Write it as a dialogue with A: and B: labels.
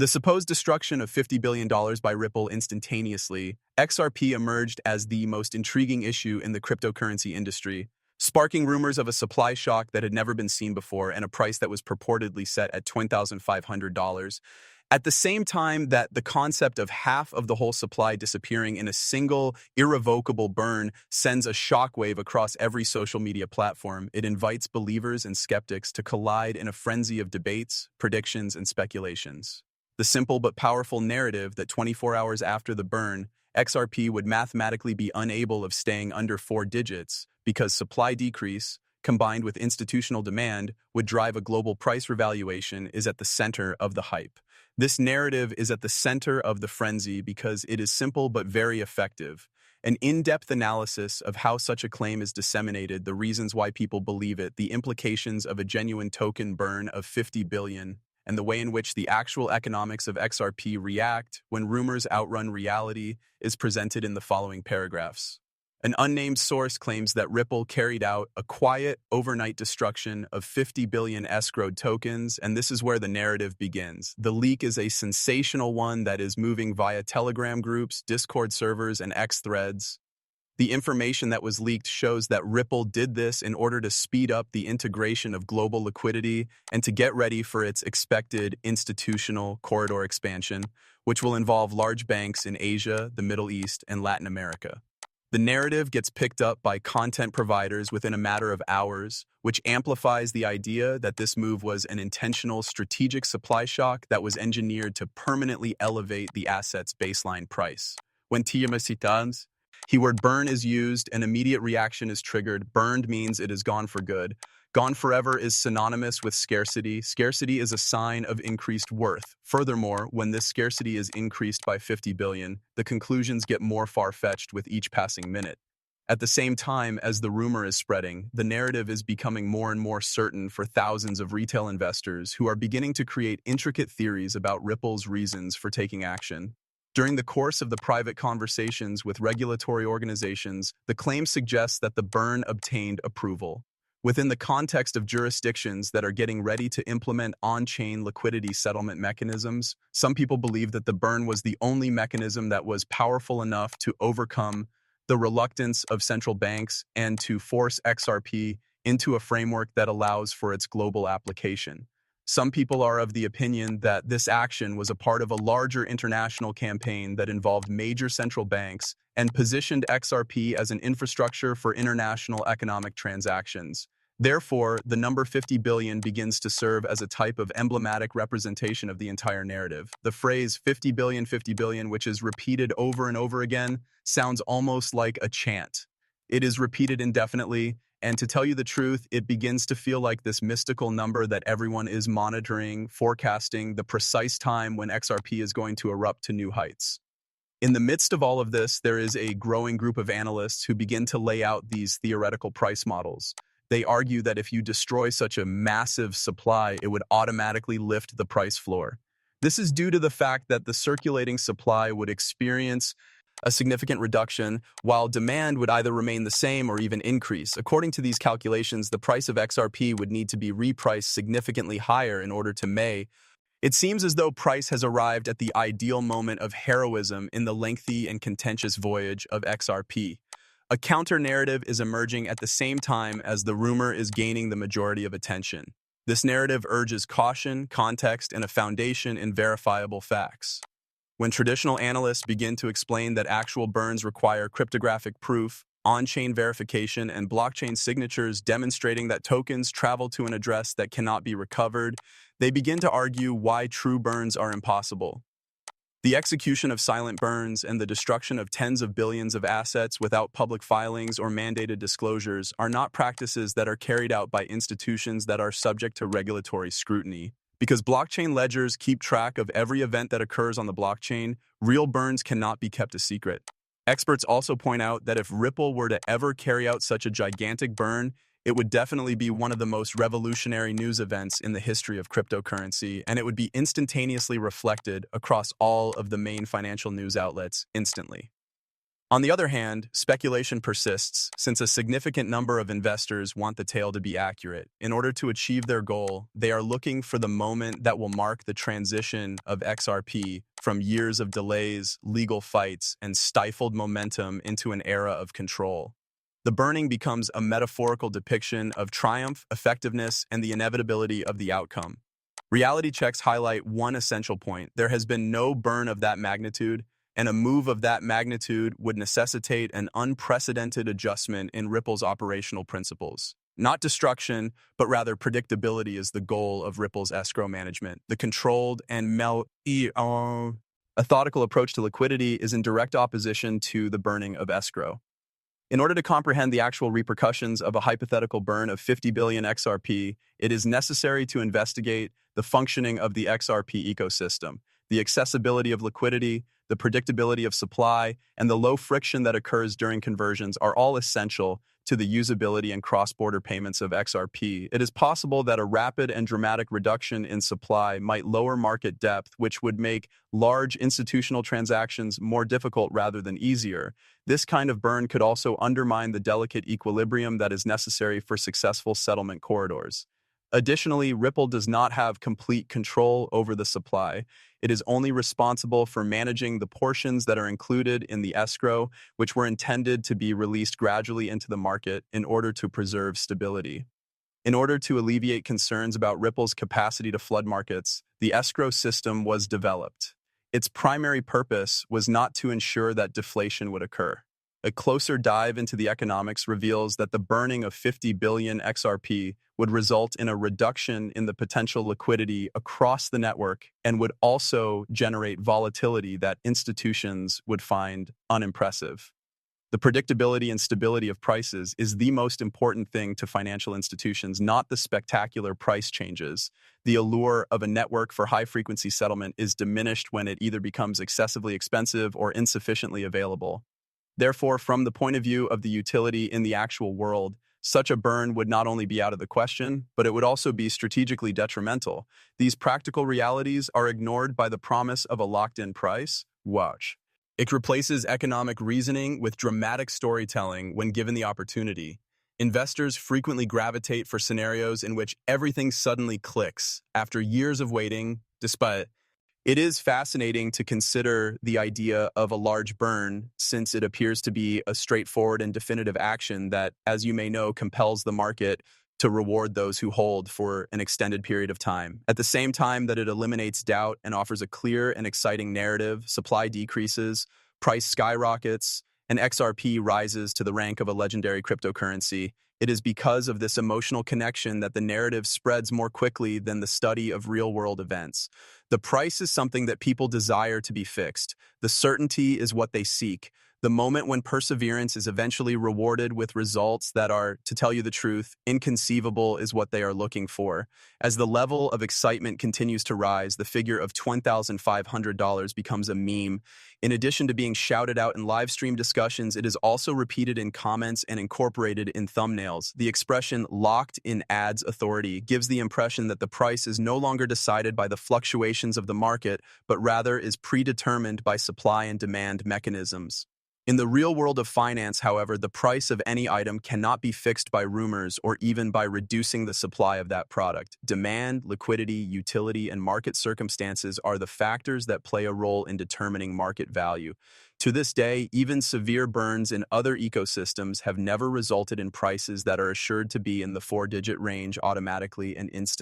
A: The supposed destruction of $50 billion by Ripple instantaneously, XRP emerged as the most intriguing issue in the cryptocurrency industry, sparking rumors of a supply shock that had never been seen before and a price that was purportedly set at $20,500. At the same time that the concept of half of the whole supply disappearing in a single, irrevocable burn sends a shockwave across every social media platform, it invites believers and skeptics to collide in a frenzy of debates, predictions, and speculations. The simple but powerful narrative that 24 hours after the burn, XRP would mathematically be unable of staying under 4 digits because supply decrease, combined with institutional demand, would drive a global price revaluation is at the center of the hype. This narrative is at the center of the frenzy because it is simple but very effective. An in-depth analysis of how such a claim is disseminated, the reasons why people believe it, the implications of a genuine token burn of 50 billion, and the way in which the actual economics of XRP react when rumors outrun reality is presented in the following paragraphs. An unnamed source claims that Ripple carried out a quiet, overnight destruction of 50 billion escrowed tokens, and this is where the narrative begins. The leak is a sensational one that is moving via Telegram groups, Discord servers, and X threads. The information that was leaked shows that Ripple did this in order to speed up the integration of global liquidity and to get ready for its expected institutional corridor expansion, which will involve large banks in Asia, the Middle East, and Latin America. The narrative gets picked up by content providers within a matter of hours, which amplifies the idea that this move was an intentional strategic supply shock that was engineered to permanently elevate the asset's baseline price. When Tiamasitans, keyword burn is used, an immediate reaction is triggered. Burned means it is gone for good. Gone forever is synonymous with scarcity. Scarcity is a sign of increased worth. Furthermore, when this scarcity is increased by 50 billion, the conclusions get more far-fetched with each passing minute. At the same time as the rumor is spreading, the narrative is becoming more and more certain for thousands of retail investors who are beginning to create intricate theories about Ripple's reasons for taking action. During the course of the private conversations with regulatory organizations, the claim suggests that the burn obtained approval. Within the context of jurisdictions that are getting ready to implement on-chain liquidity settlement mechanisms, some people believe that the burn was the only mechanism that was powerful enough to overcome the reluctance of central banks and to force XRP into a framework that allows for its global application. Some people are of the opinion that this action was a part of a larger international campaign that involved major central banks and positioned XRP as an infrastructure for international economic transactions. Therefore, the number 50 billion begins to serve as a type of emblematic representation of the entire narrative. The phrase 50 billion, which is repeated over and over again, sounds almost like a chant. It is repeated indefinitely, and to tell you the truth, it begins to feel like this mystical number that everyone is monitoring, forecasting the precise time when XRP is going to erupt to new heights. In the midst of all of this, there is a growing group of analysts who begin to lay out these theoretical price models. They argue that if you destroy such a massive supply, it would automatically lift the price floor. This is due to the fact that the circulating supply would experience a significant reduction, while demand would either remain the same or even increase. According to these calculations, the price of XRP would need to be repriced significantly higher in order to May. It seems as though price has arrived at the ideal moment of heroism in the lengthy and contentious voyage of XRP. A counter-narrative is emerging at the same time as the rumor is gaining the majority of attention. This narrative urges caution, context, and a foundation in verifiable facts. When traditional analysts begin to explain that actual burns require cryptographic proof, on-chain verification, and blockchain signatures demonstrating that tokens travel to an address that cannot be recovered, they begin to argue why true burns are impossible. The execution of silent burns and the destruction of tens of billions of assets without public filings or mandated disclosures are not practices that are carried out by institutions that are subject to regulatory scrutiny. Because blockchain ledgers keep track of every event that occurs on the blockchain, real burns cannot be kept a secret. Experts also point out that if Ripple were to ever carry out such a gigantic burn, it would definitely be one of the most revolutionary news events in the history of cryptocurrency, and it would be instantaneously reflected across all of the main financial news outlets instantly. On the other hand, speculation persists since a significant number of investors want the tale to be accurate. In order to achieve their goal, they are looking for the moment that will mark the transition of XRP from years of delays, legal fights, and stifled momentum into an era of control. The burning becomes a metaphorical depiction of triumph, effectiveness, and the inevitability of the outcome. Reality checks highlight one essential point. There has been no burn of that magnitude, and a move of that magnitude would necessitate an unprecedented adjustment in Ripple's operational principles. Not destruction, but rather predictability is the goal of Ripple's escrow management. The controlled and methodical approach to liquidity is in direct opposition to the burning of escrow. In order to comprehend the actual repercussions of a hypothetical burn of 50 billion XRP, it is necessary to investigate the functioning of the XRP ecosystem, the accessibility of liquidity, the predictability of supply, and the low friction that occurs during conversions are all essential to the usability and cross-border payments of XRP. It is possible that a rapid and dramatic reduction in supply might lower market depth, which would make large institutional transactions more difficult rather than easier. This kind of burn could also undermine the delicate equilibrium that is necessary for successful settlement corridors. Additionally, Ripple does not have complete control over the supply. It is only responsible for managing the portions that are included in the escrow, which were intended to be released gradually into the market in order to preserve stability. In order to alleviate concerns about Ripple's capacity to flood markets, the escrow system was developed. Its primary purpose was not to ensure that deflation would occur. A closer dive into the economics reveals that the burning of 50 billion XRP would result in a reduction in the potential liquidity across the network and would also generate volatility that institutions would find unimpressive. The predictability and stability of prices is the most important thing to financial institutions, not the spectacular price changes. The allure of a network for high-frequency settlement is diminished when it either becomes excessively expensive or insufficiently available. Therefore, from the point of view of the utility in the actual world, such a burn would not only be out of the question, but it would also be strategically detrimental. These practical realities are ignored by the promise of a locked-in price. Watch. It replaces economic reasoning with dramatic storytelling when given the opportunity. Investors frequently gravitate for scenarios in which everything suddenly clicks after years of waiting, despite it is fascinating to consider the idea of a large burn, since it appears to be a straightforward and definitive action that, as you may know, compels the market to reward those who hold for an extended period of time. At the same time that it eliminates doubt and offers a clear and exciting narrative, supply decreases, price skyrockets, and XRP rises to the rank of a legendary cryptocurrency. It is because of this emotional connection that the narrative spreads more quickly than the study of real-world events. The price is something that people desire to be fixed. The certainty is what they seek. The moment when perseverance is eventually rewarded with results that are, to tell you the truth, inconceivable is what they are looking for. As the level of excitement continues to rise, the figure of $20,500 becomes a meme. In addition to being shouted out in live stream discussions, it is also repeated in comments and incorporated in thumbnails. The expression "locked in ads authority" gives the impression that the price is no longer decided by the fluctuations of the market, but rather is predetermined by supply and demand mechanisms. In the real world of finance, however, the price of any item cannot be fixed by rumors or even by reducing the supply of that product. Demand, liquidity, utility, and market circumstances are the factors that play a role in determining market value. To this day, even severe burns in other ecosystems have never resulted in prices that are assured to be in the four-digit range automatically and instantly.